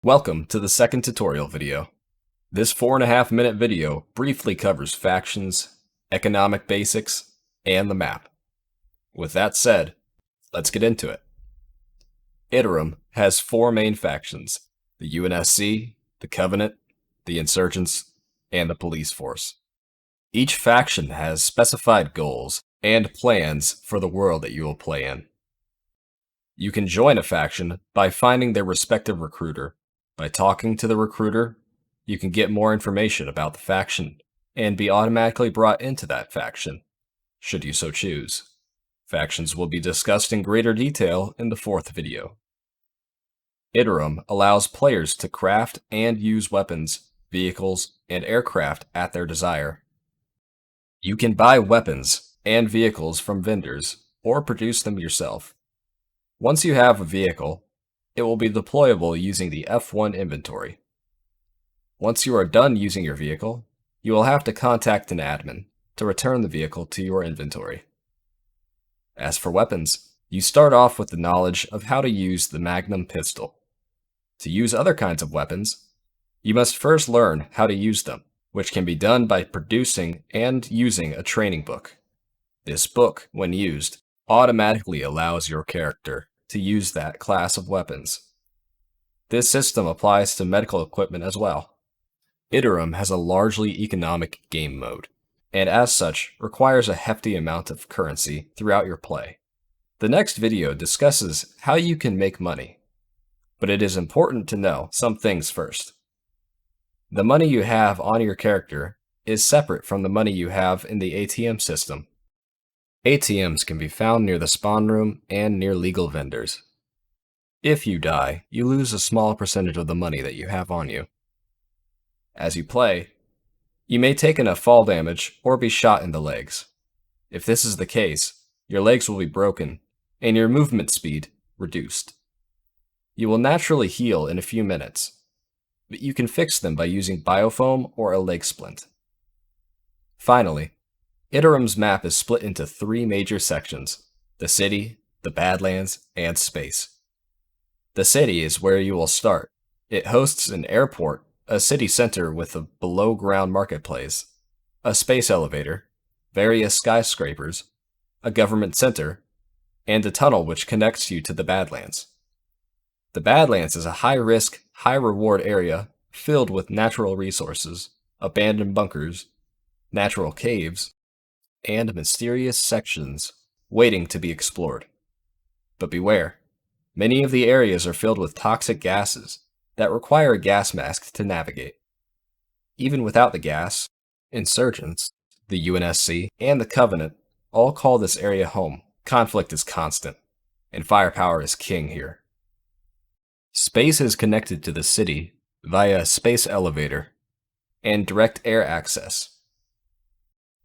Welcome to the second tutorial video. This 4.5-minute video briefly covers factions, economic basics, and the map. With that said, let's get into it. Iterum has 4 main factions: the UNSC, the Covenant, the Insurgents, and the Police Force. Each faction has specified goals and plans for the world that you will play in. You can join a faction by finding their respective recruiter. By talking to the recruiter, you can get more information about the faction and be automatically brought into that faction, should you so choose. Factions will be discussed in greater detail in the 4th video. Iterum allows players to craft and use weapons, vehicles, and aircraft at their desire. You can buy weapons and vehicles from vendors or produce them yourself. Once you have a vehicle, it will be deployable using the F1 inventory. Once you are done using your vehicle, you will have to contact an admin to return the vehicle to your inventory. As for weapons, you start off with the knowledge of how to use the Magnum pistol. To use other kinds of weapons, you must first learn how to use them, which can be done by producing and using a training book. This book, when used, automatically allows your character to use that class of weapons. This system applies to medical equipment as well. Iterum has a largely economic game mode, and as such requires a hefty amount of currency throughout your play. The next video discusses how you can make money, but it is important to know some things first. The money you have on your character is separate from the money you have in the ATM system. ATMs can be found near the spawn room and near legal vendors. If you die, you lose a small percentage of the money that you have on you. As you play, you may take enough fall damage or be shot in the legs. If this is the case, your legs will be broken and your movement speed reduced. You will naturally heal in a few minutes, but you can fix them by using biofoam or a leg splint. Finally, Iterum's map is split into 3 major sections: the city, the Badlands, and space. The city is where you will start. It hosts an airport, a city center with a below-ground marketplace, a space elevator, various skyscrapers, a government center, and a tunnel which connects you to the Badlands. The Badlands is a high-risk, high-reward area filled with natural resources, abandoned bunkers, natural caves, and mysterious sections waiting to be explored. But beware, many of the areas are filled with toxic gases that require a gas mask to navigate. Even without the gas, insurgents, the UNSC, and the Covenant all call this area home. Conflict is constant, and firepower is king here. Space is connected to the city via a space elevator and direct air access.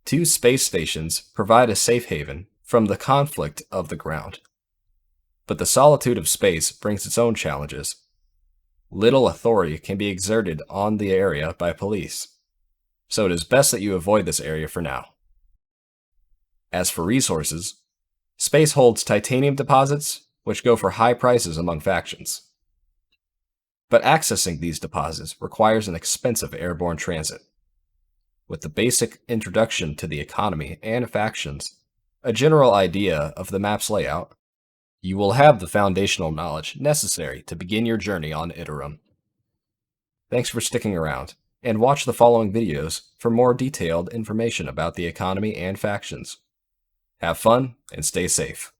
2 space stations provide a safe haven from the conflict of the ground. But the solitude of space brings its own challenges. Little authority can be exerted on the area by police, so it is best that you avoid this area for now. As for resources, space holds titanium deposits, which go for high prices among factions. But accessing these deposits requires an expensive airborne transit. With the basic introduction to the economy and factions, a general idea of the map's layout, you will have the foundational knowledge necessary to begin your journey on Iterum. Thanks for sticking around, and watch the following videos for more detailed information about the economy and factions. Have fun and stay safe.